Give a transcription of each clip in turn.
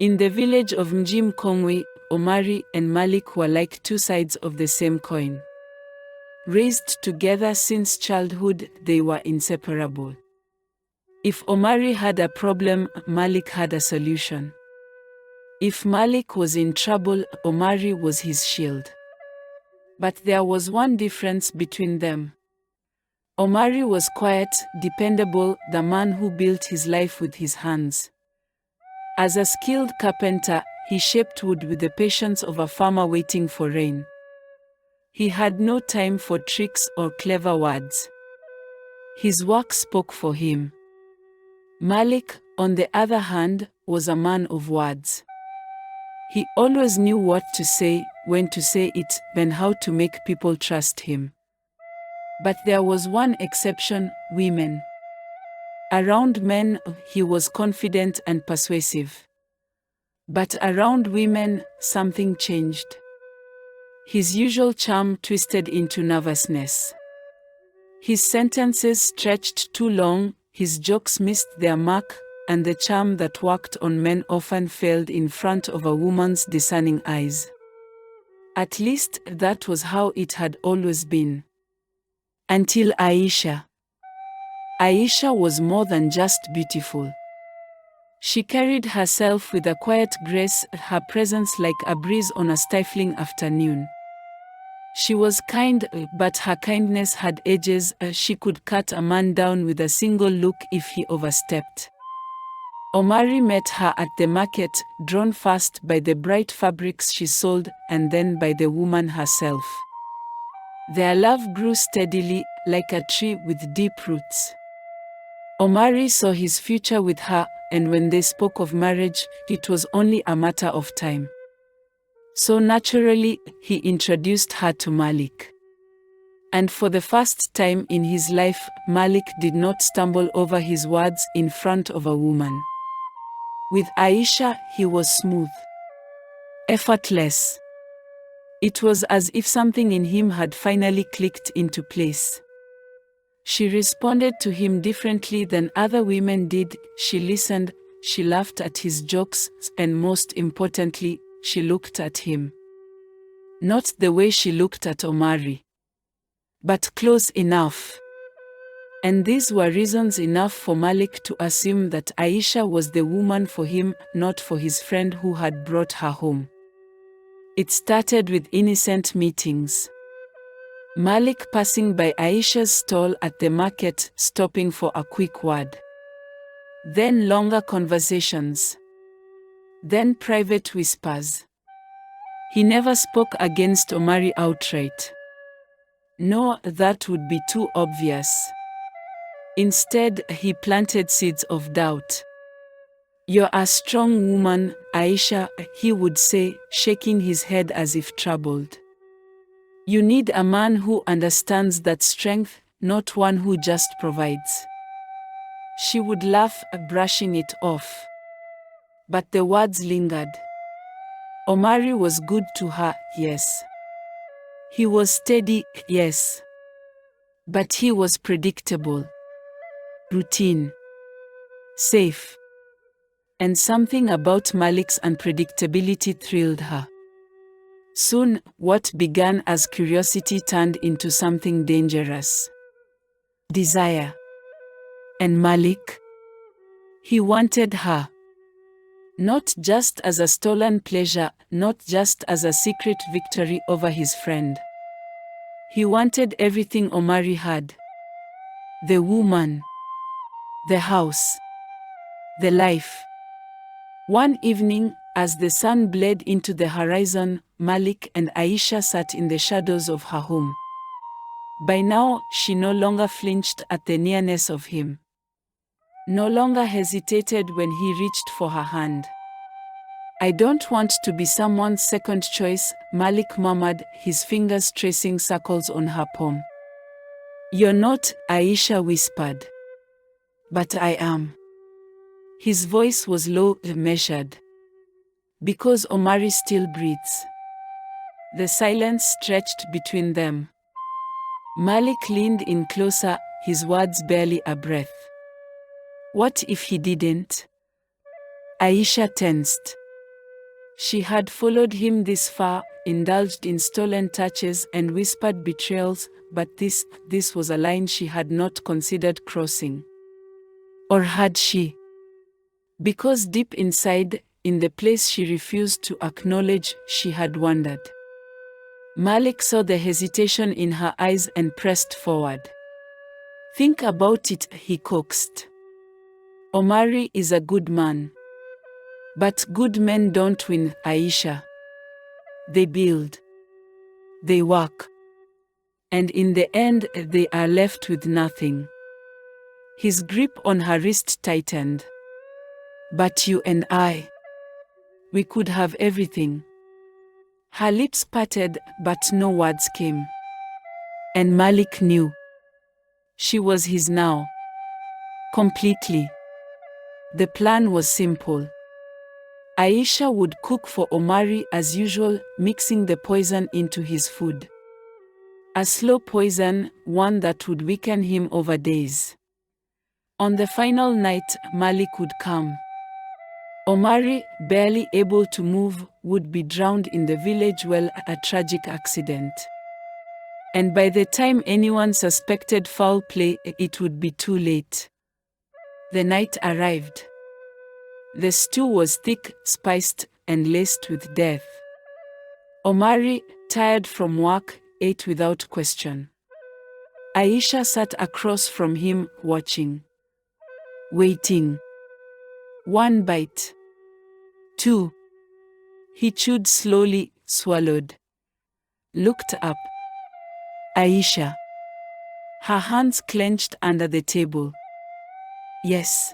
In the village of Mji Mkongwe, Omari and Malik were like two sides of the same coin. Raised together since childhood, they were inseparable. If Omari had a problem, Malik had a solution. If Malik was in trouble, Omari was his shield. But there was one difference between them. Omari was quiet, dependable, the man who built his life with his hands. As a skilled carpenter, he shaped wood with the patience of a farmer waiting for rain. He had no time for tricks or clever words. His work spoke for him. Malik, on the other hand, was a man of words. He always knew what to say, when to say it, and how to make people trust him. But there was one exception: women. Around men, he was confident and persuasive. But around women, something changed. His usual charm twisted into nervousness. His sentences stretched too long, his jokes missed their mark, and the charm that worked on men often failed in front of a woman's discerning eyes. At least, that was how it had always been. Until Aisha. Aisha was more than just beautiful. She carried herself with a quiet grace, her presence like a breeze on a stifling afternoon. She was kind, but her kindness had edges. She could cut a man down with a single look if he overstepped. Omari met her at the market, drawn first by the bright fabrics she sold, and then by the woman herself. Their love grew steadily, like a tree with deep roots. Omari saw his future with her, and when they spoke of marriage, it was only a matter of time. So naturally, he introduced her to Malik. And for the first time in his life, Malik did not stumble over his words in front of a woman. With Aisha, he was smooth, effortless. It was as if something in him had finally clicked into place. She responded to him differently than other women did. She listened, she laughed at his jokes, and most importantly, she looked at him. Not the way she looked at Omari, but close enough. And these were reasons enough for Malik to assume that Aisha was the woman for him, not for his friend who had brought her home. It started with innocent meetings. Malik passing by Aisha's stall at the market, stopping for a quick word. Then longer conversations. Then private whispers. He never spoke against Omari outright. No, that would be too obvious. Instead, he planted seeds of doubt. "You're a strong woman, Aisha," he would say, shaking his head as if troubled. "You need a man who understands that strength, not one who just provides." She would laugh, brushing it off. But the words lingered. Omari was good to her, yes. He was steady, yes. But he was predictable. Routine. Safe. And something about Malik's unpredictability thrilled her. Soon, what began as curiosity turned into something dangerous. Desire. And Malik? He wanted her. Not just as a stolen pleasure, not just as a secret victory over his friend. He wanted everything Omari had. The woman. The house. The life. One evening, as the sun bled into the horizon, Malik and Aisha sat in the shadows of her home. By now, she no longer flinched at the nearness of him. No longer hesitated when he reached for her hand. "I don't want to be someone's second choice," Malik murmured, his fingers tracing circles on her palm. "You're not," Aisha whispered. "But I am." His voice was low, measured. "Because Omari still breathes." The silence stretched between them. Malik leaned in closer, his words barely a breath. "What if he didn't?" Aisha tensed. She had followed him this far, indulged in stolen touches and whispered betrayals, but this was a line she had not considered crossing. Or had she? Because deep inside, in the place she refused to acknowledge, she had wondered. Malik saw the hesitation in her eyes and pressed forward. Think about it, he coaxed. Omari is a good man. But good men don't win, Aisha. They build. They work. And in the end, they are left with nothing. His grip on her wrist tightened. But you and I, we could have everything. Her lips parted, but no words came. And Malik knew. She was his now. Completely. The plan was simple. Aisha would cook for Omari as usual, mixing the poison into his food. A slow poison, one that would weaken him over days. On the final night, Malik would come. Omari, barely able to move, would be drowned in the village well, a tragic accident. And by the time anyone suspected foul play, it would be too late. The night arrived. The stew was thick, spiced, and laced with death. Omari, tired from work, ate without question. Aisha sat across from him, watching. Waiting. 1 bite. 2. He chewed slowly, swallowed. Looked up. Aisha. Her hands clenched under the table. Yes.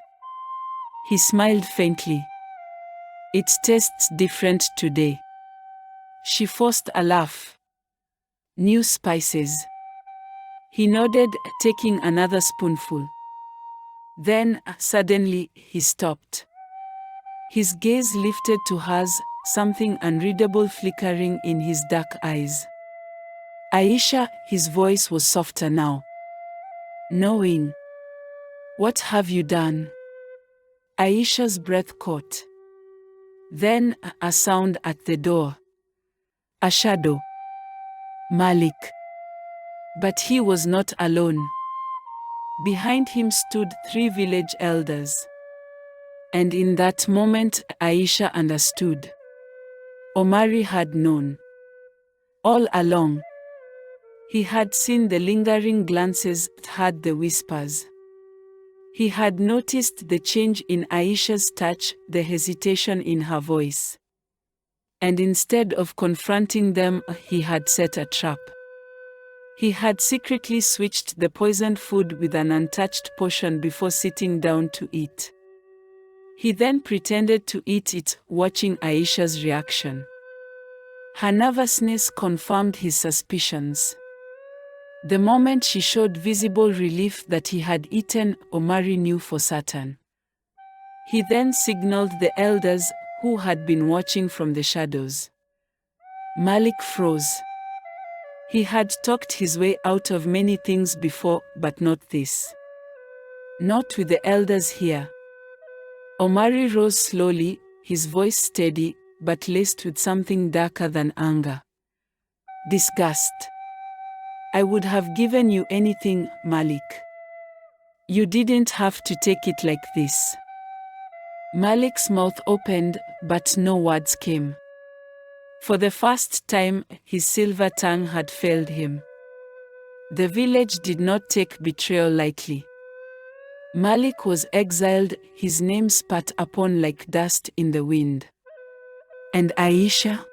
He smiled faintly. It tastes different today. She forced a laugh. New spices. He nodded, taking another spoonful. Then, suddenly, he stopped. His gaze lifted to hers, something unreadable flickering in his dark eyes. Aisha, his voice was softer now. Knowing. What have you done? Aisha's breath caught. Then, a sound at the door. A shadow. Malik. But he was not alone. Behind him stood 3 village elders. And in that moment, Aisha understood. Omari had known. All along. He had seen the lingering glances, heard the whispers. He had noticed the change in Aisha's touch, the hesitation in her voice. And instead of confronting them, he had set a trap. He had secretly switched the poisoned food with an untouched portion before sitting down to eat. He then pretended to eat it, watching Aisha's reaction. Her nervousness confirmed his suspicions. The moment she showed visible relief that he had eaten, Omari knew for certain. He then signaled the elders, who had been watching from the shadows. Malik froze. He had talked his way out of many things before, but not this. Not with the elders here. Omari rose slowly, his voice steady, but laced with something darker than anger. Disgust. I would have given you anything, Malik. You didn't have to take it like this. Malik's mouth opened, but no words came. For the first time, his silver tongue had failed him. The village did not take betrayal lightly. Malik was exiled, his name spat upon like dust in the wind. And Aisha?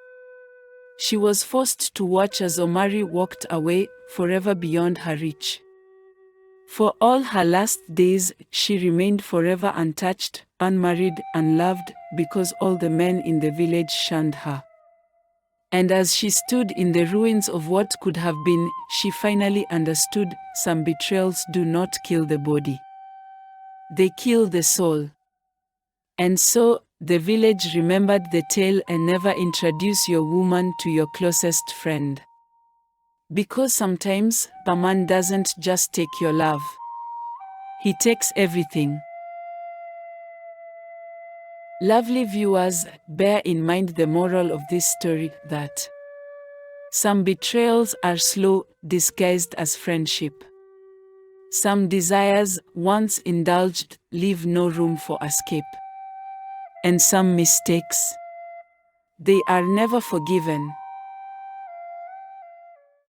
She was forced to watch as Omari walked away, forever beyond her reach. For all her last days, she remained forever untouched, unmarried, unloved, because all the men in the village shunned her. And as she stood in the ruins of what could have been, she finally understood, some betrayals do not kill the body. They kill the soul. And so, the village remembered the tale and never introduce your woman to your closest friend. Because sometimes, a man doesn't just take your love. He takes everything. Lovely viewers, bear in mind the moral of this story that some betrayals are slow, disguised as friendship. Some desires, once indulged, leave no room for escape. And some mistakes, they are never forgiven.